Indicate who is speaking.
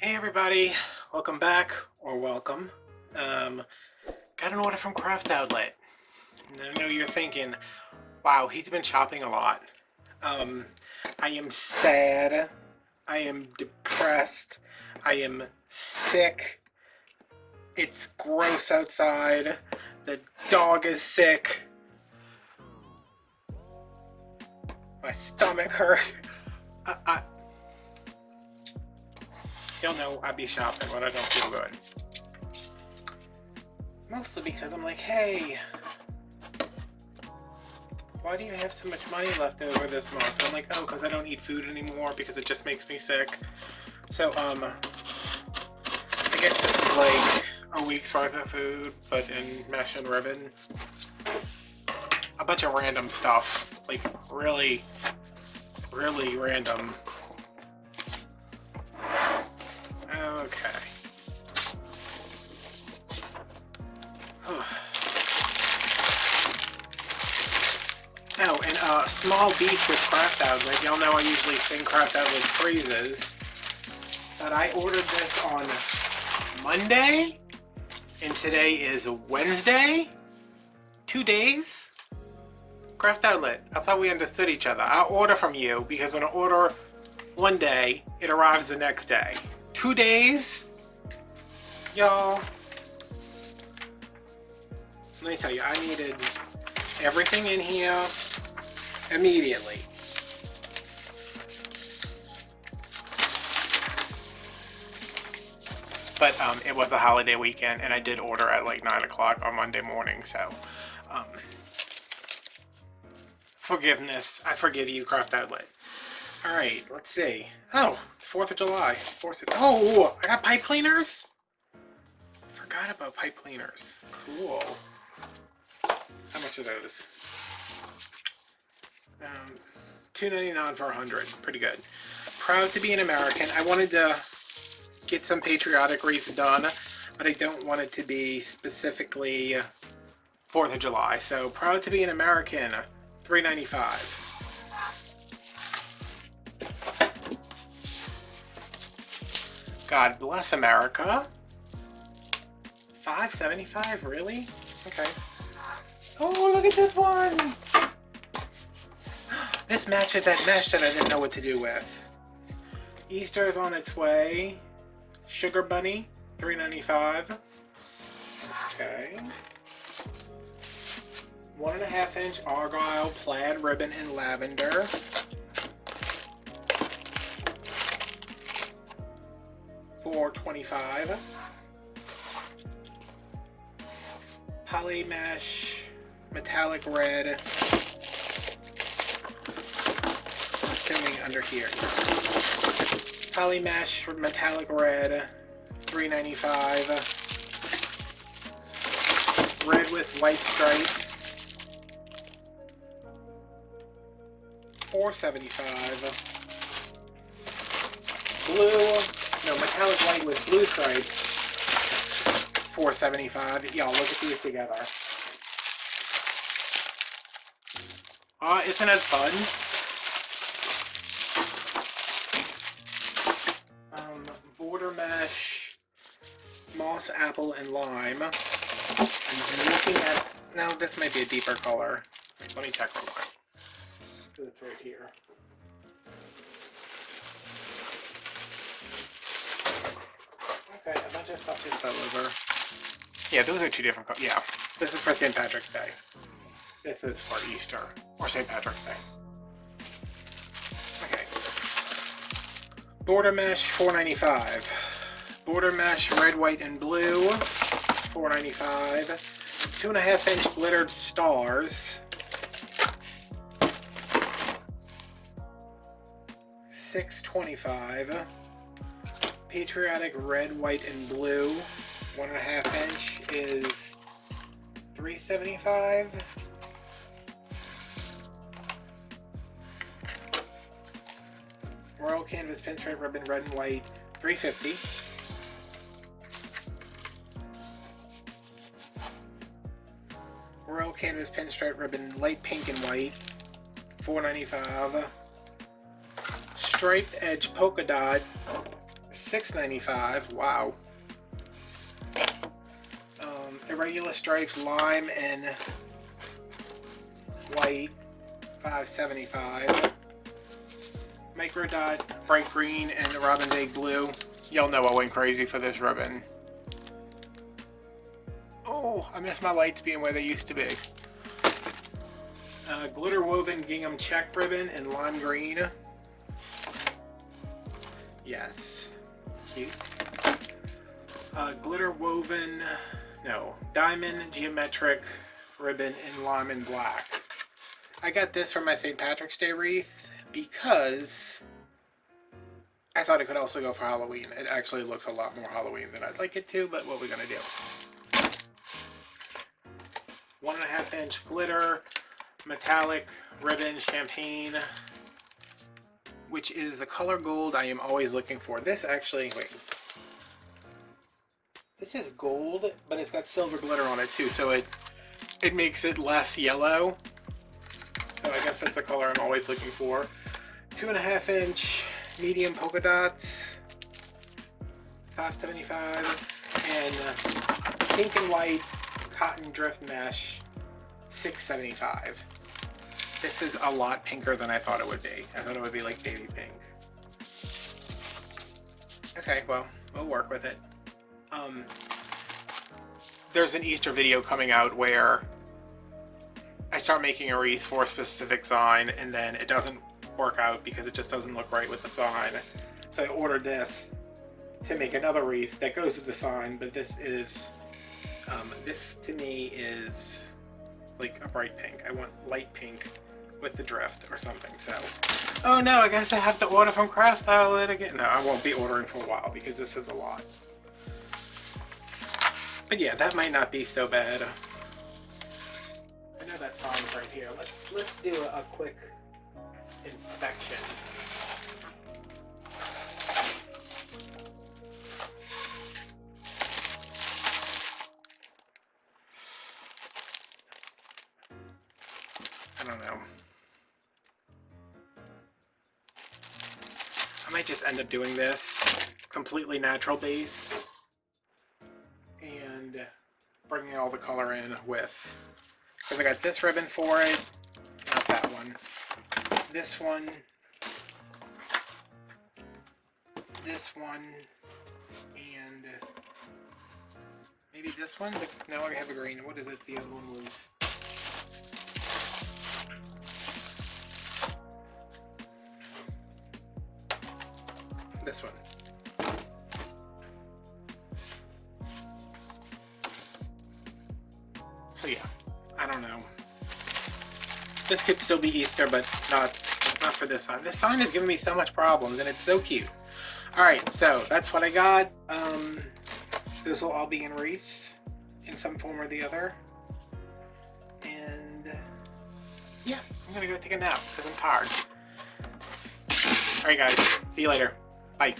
Speaker 1: Hey everybody, welcome back, or welcome. Got an order from Craft Outlet. And I know you're thinking, wow, he's been shopping a lot. I am sad, I am depressed, I am sick, it's gross outside, the dog is sick, my stomach hurt. Y'all know I be shopping when I don't feel good. Mostly because I'm like, hey, why do you have so much money left over this month? I'm like, oh, because I don't eat food anymore because it just makes me sick. So, I guess this is like a week's worth of food, but in mesh and ribbon. A bunch of random stuff. Like, really, really random. Okay. Oh, and small beef with Craft Outlet. Y'all know I usually sing Craft Outlet praises. But I ordered this on Monday, and today is Wednesday. 2 days? Craft Outlet, I thought we understood each other. I'll order from you because when I order one day, it arrives the next day. 2 days? Y'all. Let me tell you, I needed everything in here immediately. But it was a holiday weekend, and I did order at like 9 o'clock on Monday morning, so forgiveness. I forgive you, Craft Outlet. Alright, let's see. Oh, it's 4th of July. Oh, I got pipe cleaners? Forgot about pipe cleaners. Cool. How much are those? $2.99 for 100. Pretty good. Proud to be an American. I wanted to get some patriotic wreaths done, but I don't want it to be specifically 4th of July. So proud to be an American. $3.95. God bless America. $5.75, really? Okay. Oh, look at this one! This matches that mesh that I didn't know what to do with. Easter is on its way. Sugar Bunny, $3.95. Okay. 1.5 inch Argyle plaid ribbon in lavender. $4.25. Poly mesh metallic red. Assuming under here. Poly mesh metallic red. $3.95. Red with white stripes. $4.75. Blue, no, metallic white with blue stripes. $4.75. Y'all, look at these together. Isn't it fun? Border mesh, moss apple and lime. I'm looking at, no, this might be a deeper color. Let me check real quick. It's right here. Okay, a bunch of stuff just fell over. Yeah, those are two different colors. Yeah, this is for St. Patrick's Day. This is for Easter, or St. Patrick's Day. Okay. Border mesh, $4.95. Border mesh, red, white, and blue, $4.95. 2.5 inch glittered stars, $6.25. Patriotic red, white, and blue, 1.5 inch is $3.75. Royal Canvas Pinstripe Ribbon red and white, $3.50. Royal Canvas Pinstripe Ribbon light pink and white, $4.95. Striped edge polka dot, $6.95. Wow. Irregular stripes, lime and white, $5.75. Micro dot, bright green, and the robin's egg blue. Y'all know I went crazy for this ribbon. Oh, I miss my lights being where they used to be. Glitter woven gingham check ribbon in lime green. Yes, cute. Glitter woven, no, diamond geometric ribbon in lime and black. I got this for my St. Patrick's Day wreath because I thought it could also go for Halloween. It actually looks a lot more Halloween than I'd like it to, but what are we gonna do? 1.5 inch glitter metallic ribbon champagne, which is the color gold I am always looking for. This actually, wait. This is gold, but it's got silver glitter on it too, so it makes it less yellow. So I guess that's the color I'm always looking for. 2.5 inch medium polka dots, $5.75, and pink and white cotton drift mesh, $6.75. This is a lot pinker than I thought it would be. I thought it would be like baby pink. Okay, well, we'll work with it. There's an Easter video coming out where I start making a wreath for a specific sign and then it doesn't work out because it just doesn't look right with the sign. So I ordered this to make another wreath that goes with the sign, but this is, this to me is like a bright pink. I want light pink with the drift or something, so. Oh no, I guess I have to order from Craft Outlet again. No, I won't be ordering for a while because this is a lot. But yeah, that might not be so bad. I know that sign's right here. Let's do a quick inspection. I don't know. I might just end up doing this completely natural base and bringing all the color in with, because I got this ribbon for it, not that one, this one, and maybe this one, but no, I have a green. What is it? The other one was, this one. So yeah, I don't know. This could still be Easter, but not for this sign. This sign is giving me so much problems, and it's so cute. Alright, so that's what I got. This will all be in wreaths in some form or the other. And yeah, I'm gonna go take a nap because I'm tired. Alright guys, see you later. Bye.